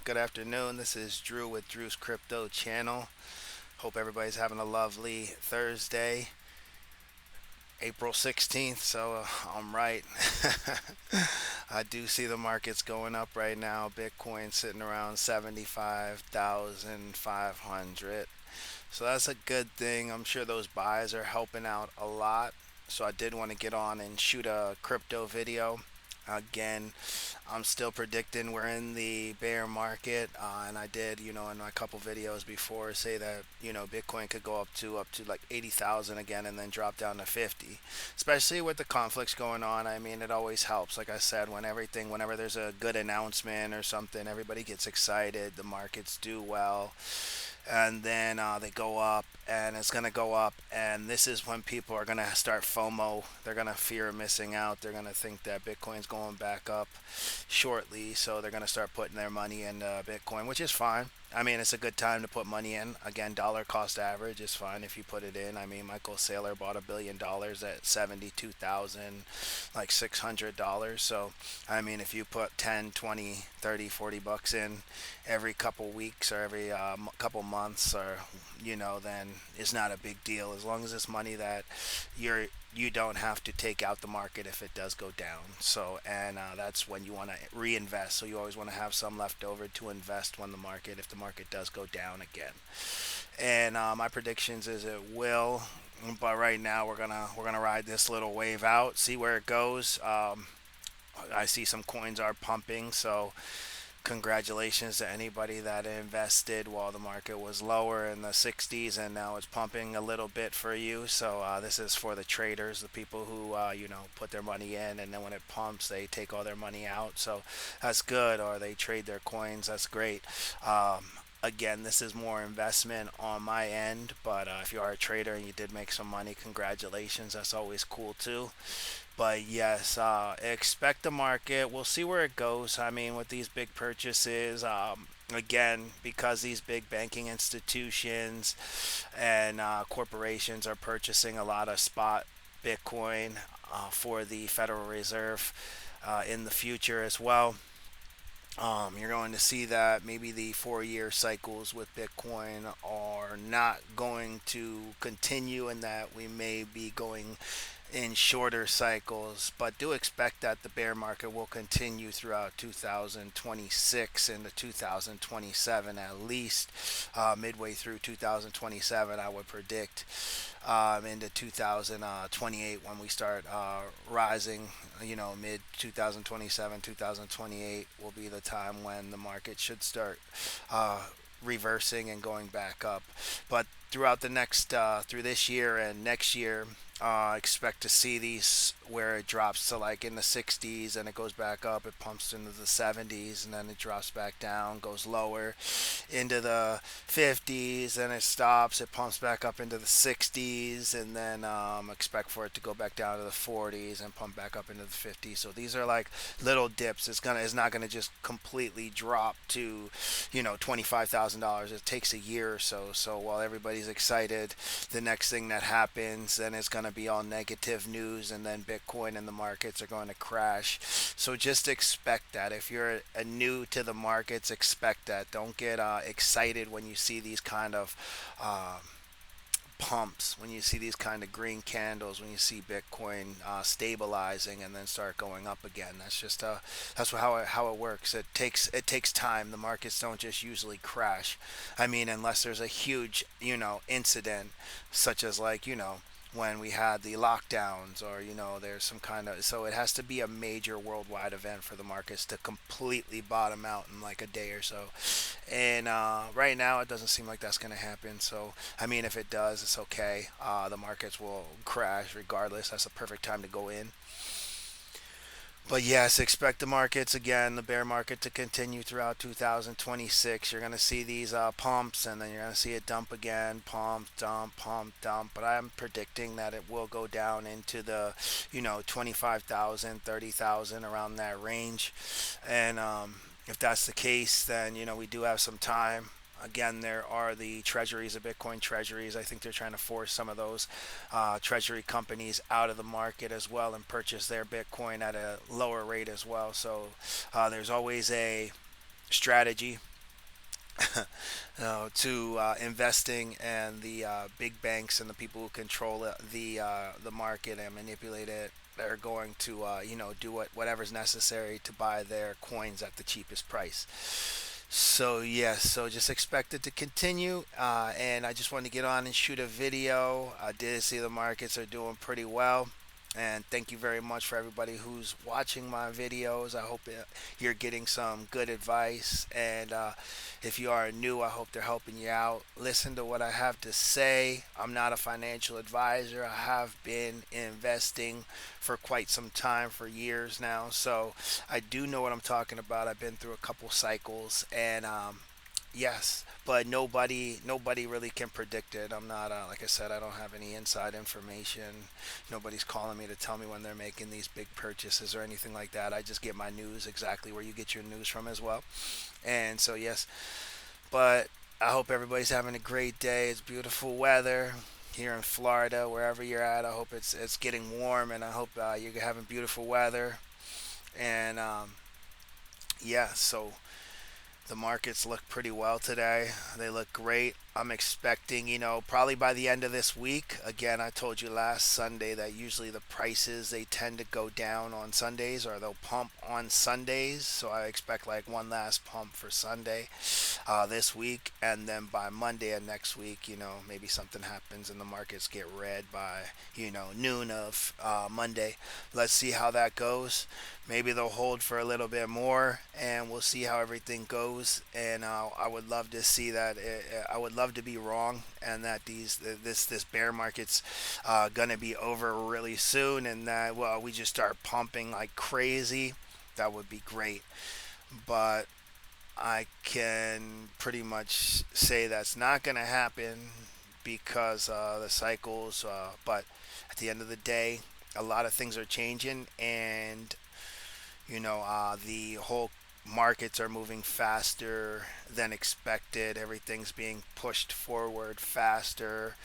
Good afternoon. This is Drew with Drew's Crypto Channel. Hope everybody's having a lovely Thursday, April 16th. I'm right. I do see the markets going up right now. Bitcoin sitting around 75,500. So that's a good thing. I'm sure those buys are helping out a lot. So I did want to get on and shoot a crypto video. Again, I'm still predicting we're in the bear market, and I did, in my couple videos before say that Bitcoin could go up to like 80,000 again, and then drop down to 50. Especially with the conflicts going on, I mean, it always helps. Like I said, whenever there's a good announcement or something, everybody gets excited. The markets do well, and then they go up, and it's going to go up, and this is when people are going to start FOMO. They're going to fear missing out. They're going to think that Bitcoin's going back up shortly, so they're going to start putting their money in Bitcoin, which is fine. I mean, it's a good time to put money in. Again, dollar cost average is fine if you put it in. I mean, Michael Saylor bought $1 billion at 72,000, like $600. So, I mean, if you put 10, 20, 30, $40 in every couple weeks or every couple months, or then it's not a big deal as long as it's money that you don't have to take out the market if it does go down. So, and that's when you want to reinvest. So you always want to have some left over to invest if the market does go down again. And my predictions is it will, but right now we're gonna ride this little wave out, see where it goes. I see some coins are pumping, so congratulations to anybody that invested while the market was lower in the 60s, and now it's pumping a little bit for you. So this is for the traders, the people who put their money in, and then when it pumps they take all their money out. So that's good, or they trade their coins. That's great. Again, this is more investment on my end, but if you are a trader and you did make some money, congratulations. That's always cool too. But yes, expect the market. We'll see where it goes. I mean, with these big purchases, again, because these big banking institutions and corporations are purchasing a lot of spot Bitcoin for the Federal Reserve in the future as well. You're going to see that maybe the 4 year cycles with Bitcoin are not going to continue, and that we may be going in shorter cycles, but do expect that the bear market will continue throughout 2026 into 2027, at least midway through 2027. I would predict into 2028 when we start rising. Mid 2027, 2028 will be the time when the market should start reversing and going back up. But throughout through this year and next year, expect to see these where it drops to like in the 60s and it goes back up, it pumps into the 70s, and then it drops back down, goes lower into the 50s, and it stops, it pumps back up into the 60s, and then expect for it to go back down to the 40s and pump back up into the 50s. So these are like little dips. It's not gonna just completely drop to $25,000. It takes a year or so. So while everybody's excited, the next thing that happens, then it's going to be all negative news, and then Bitcoin and the markets are going to crash. So just expect that. If you're new to the markets, expect that. Don't get excited when you see these kind of uh, pumps, when you see these kind of green candles, when you see Bitcoin stabilizing and then start going up again. That's how it works. It takes time. The markets don't just usually crash. I mean, unless there's a huge incident, such as like when we had the lockdowns, or there's some kind of, so it has to be a major worldwide event for the markets to completely bottom out in like a day or so. And right now it doesn't seem like that's going to happen. So I mean, if it does, it's okay. The markets will crash regardless. That's a perfect time to go in. But yes, expect the markets again, the bear market, to continue throughout 2026. You're going to see these pumps, and then you're going to see it dump again, pump, dump. But I'm predicting that it will go down into the 25,000, 30,000, around that range. And if that's the case, then we do have some time. Again, there are the treasuries, the Bitcoin treasuries. I think they're trying to force some of those treasury companies out of the market as well, and purchase their Bitcoin at a lower rate as well. So there's always a strategy to investing and the big banks and the people who control the market and manipulate it. They're going to do whatever's necessary to buy their coins at the cheapest price. So yes, so just expect it to continue. And I just wanted to get on and shoot a video. I did see the markets are doing pretty well. And thank you very much for everybody who's watching my videos. I hope you're getting some good advice. And if you are new, I hope they're helping you out. Listen to what I have to say. I'm not a financial advisor. I have been investing for quite some time, for years now. So I do know what I'm talking about. I've been through a couple cycles, and yes, but nobody really can predict it. I'm not like I said, I don't have any inside information. Nobody's calling me to tell me when they're making these big purchases or anything like that. I just get my news exactly where you get your news from as well. And so yes, but I hope everybody's having a great day. It's beautiful weather here in Florida, wherever you're at. I hope it's getting warm, and I hope you're having beautiful weather. And yeah, so the markets look pretty well today. They look great. I'm expecting, probably by the end of this week. Again, I told you last Sunday that usually the prices they tend to go down on Sundays, or they'll pump on Sundays. So I expect like one last pump for Sunday this week, and then by Monday of next week, maybe something happens and the markets get red by noon of Monday. Let's see how that goes. Maybe they'll hold for a little bit more, and we'll see how everything goes. And I would love to see that. I would love to be wrong, and that this bear market's gonna be over really soon, and that we just start pumping like crazy. That would be great. But I can pretty much say that's not gonna happen because the cycles. But at the end of the day, a lot of things are changing, and the whole markets are moving faster than expected. Everything's being pushed forward faster.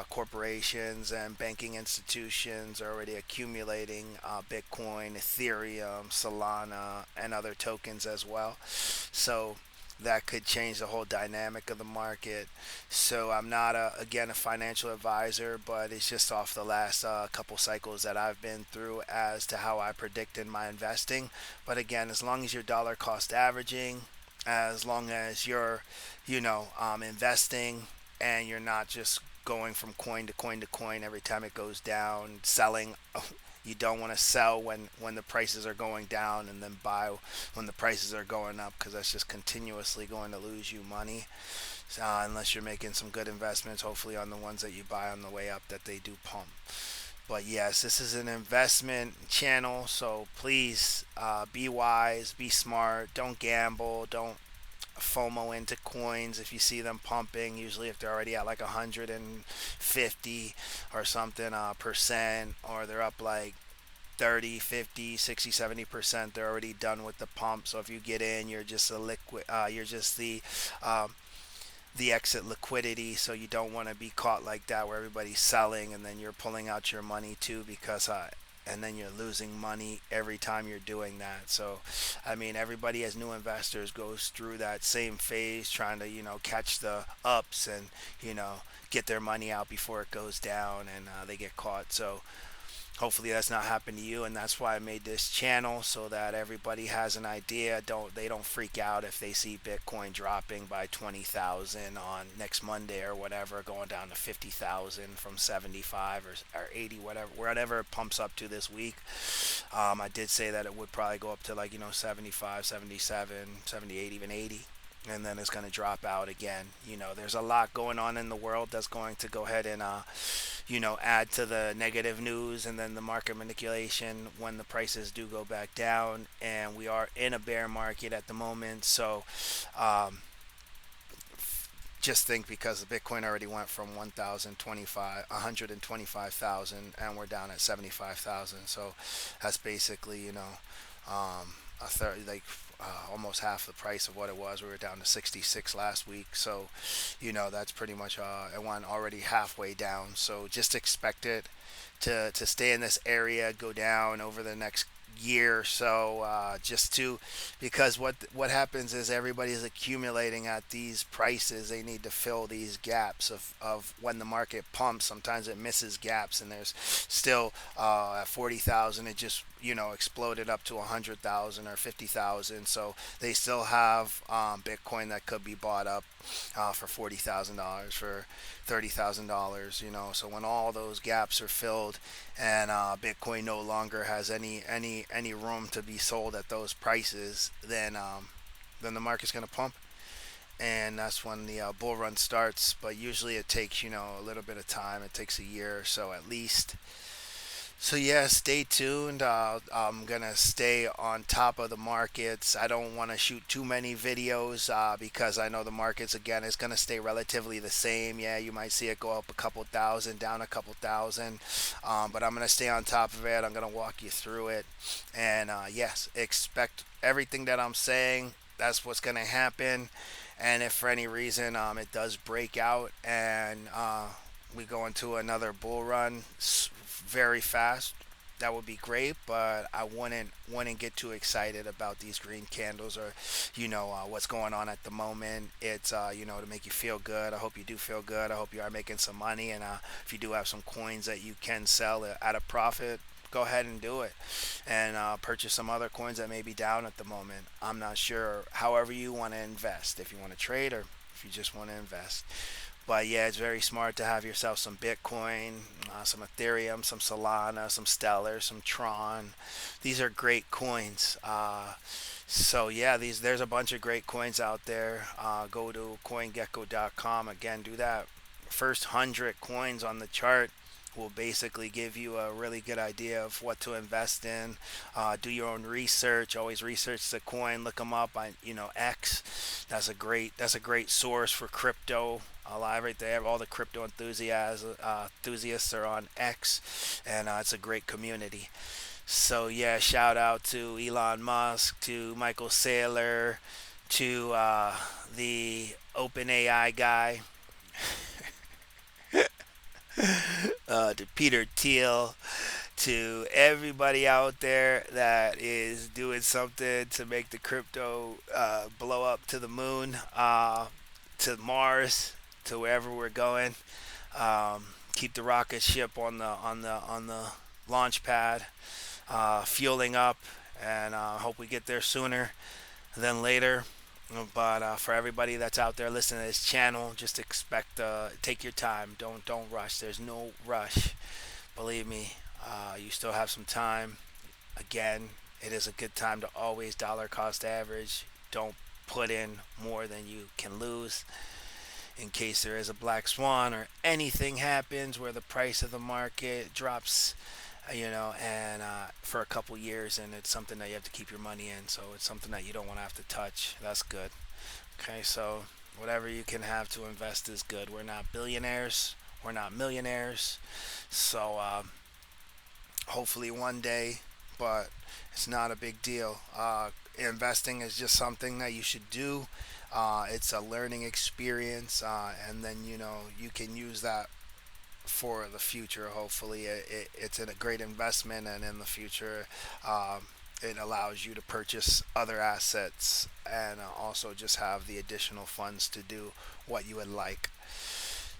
Corporations and banking institutions are already accumulating Bitcoin, Ethereum, Solana, and other tokens as well. So that could change the whole dynamic of the market. So I'm not again a financial advisor, but it's just off the last couple cycles that I've been through as to how I predicted my investing. But again, as long as you're dollar cost averaging, as long as you're investing, and you're not just going from coin to coin to coin every time it goes down, selling. You don't want to sell when the prices are going down, and then buy when the prices are going up, because that's just continuously going to lose you money. Unless you're making some good investments, hopefully on the ones that you buy on the way up, that they do pump. But yes, this is an investment channel, so please be wise, be smart, don't gamble, don't FOMO into coins if you see them pumping. Usually, if they're already at like 150 or something percent, or they're up like 30, 50, 60, 70%, they're already done with the pump. So if you get in, you're just a liquid, you're just um, the exit liquidity. So you don't want to be caught like that where everybody's selling and then you're pulling out your money too, because and then you're losing money every time you're doing that. So I mean, everybody as new investors goes through that same phase, trying to catch the ups and get their money out before it goes down, and they get caught. So hopefully that's not happened to you, and that's why I made this channel, so that everybody has an idea. They don't freak out if they see Bitcoin dropping by 20,000 on next Monday or whatever, going down to 50,000 from 75 or 80, whatever it pumps up to this week. I did say that it would probably go up to like 75, 77, 78, even 80, and then it's going to drop out again. There's a lot going on in the world that's going to go ahead and add to the negative news, and then the market manipulation when the prices do go back down. And we are in a bear market at the moment. So um, just think, because the Bitcoin already went from 125,000, and we're down at 75,000. So that's basically a third, like almost half the price of what it was. We were down to 66 last week. So that's pretty much it went already halfway down. So just expect it to stay in this area, go down over the next year or so, just to, because what happens is everybody's accumulating at these prices. They need to fill these gaps of when the market pumps. Sometimes it misses gaps, and there's still at 40,000, it just exploded up to 100,000 or 50,000. So they still have Bitcoin that could be bought up for $40,000, for $30,000. So when all those gaps are filled, and Bitcoin no longer has any room to be sold at those prices, then the market's going to pump, and that's when the bull run starts. But usually it takes a little bit of time. It takes a year or so at least. So yeah, stay tuned. I'm gonna stay on top of the markets. I don't want to shoot too many videos because I know the markets again is gonna stay relatively the same. Yeah, you might see it go up a couple thousand, down a couple thousand, but I'm gonna stay on top of it. I'm gonna walk you through it, and yes, expect everything that I'm saying. That's what's gonna happen. And if for any reason it does break out and we go into another bull run very fast, that would be great. But I wouldn't get too excited about these green candles, or what's going on at the moment. It's to make you feel good. I hope you do feel good. I hope you are making some money, and if you do have some coins that you can sell at a profit, go ahead and do it, and purchase some other coins that may be down at the moment. I'm not sure. However you want to invest, if you want to trade or if you just want to invest. But yeah, it's very smart to have yourself some Bitcoin, some Ethereum, some Solana, some Stellar, some Tron. These are great coins. So yeah, there's a bunch of great coins out there. Go to CoinGecko.com. Again, do that. First 100 coins on the chart will basically give you a really good idea of what to invest in. Do your own research. Always research the coin. Look them up on X. That's a great source for crypto. A lot right there. All the crypto enthusiasts are on X, and it's a great community. So yeah, shout out to Elon Musk, to Michael Saylor, to the OpenAI guy, to Peter Thiel, to everybody out there that is doing something to make the crypto blow up to the moon, to Mars, to wherever we're going. Keep the rocket ship on the launch pad, fueling up, and hope we get there sooner than later. But for everybody that's out there listening to this channel, just expect take your time. Don't rush. There's no rush. Believe me, you still have some time. Again, it is a good time to always dollar cost average. Don't put in more than you can lose, in case there is a black swan or anything happens where the price of the market drops, and for a couple years, and it's something that you have to keep your money in. So it's something that you don't want to have to touch. That's good. Okay, so whatever you can have to invest is good. We're not billionaires. We're not millionaires. So hopefully one day, but it's not a big deal. Investing is just something that you should do. It's a learning experience, and then you can use that for the future. Hopefully, it's a great investment, and in the future, it allows you to purchase other assets, and also just have the additional funds to do what you would like.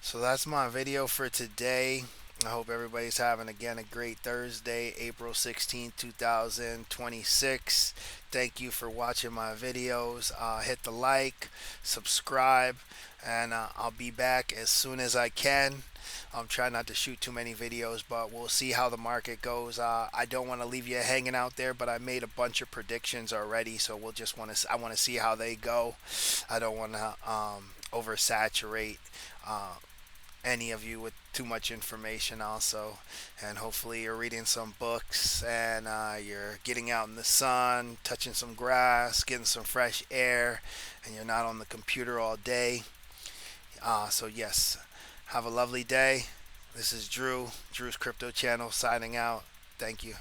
So that's my video for today. I hope everybody's having again a great Thursday, April 16th, 2026. Thank you for watching my videos. Hit the like, subscribe, and I'll be back as soon as I can. I'm trying not to shoot too many videos, but we'll see how the market goes. I don't want to leave you hanging out there, but I made a bunch of predictions already, so I want to see how they go. I don't want to oversaturate any of you with too much information also. And hopefully you're reading some books, and you're getting out in the sun, touching some grass, getting some fresh air, and you're not on the computer all day. So yes, have a lovely day. This is Drew's Crypto Channel signing out. Thank you.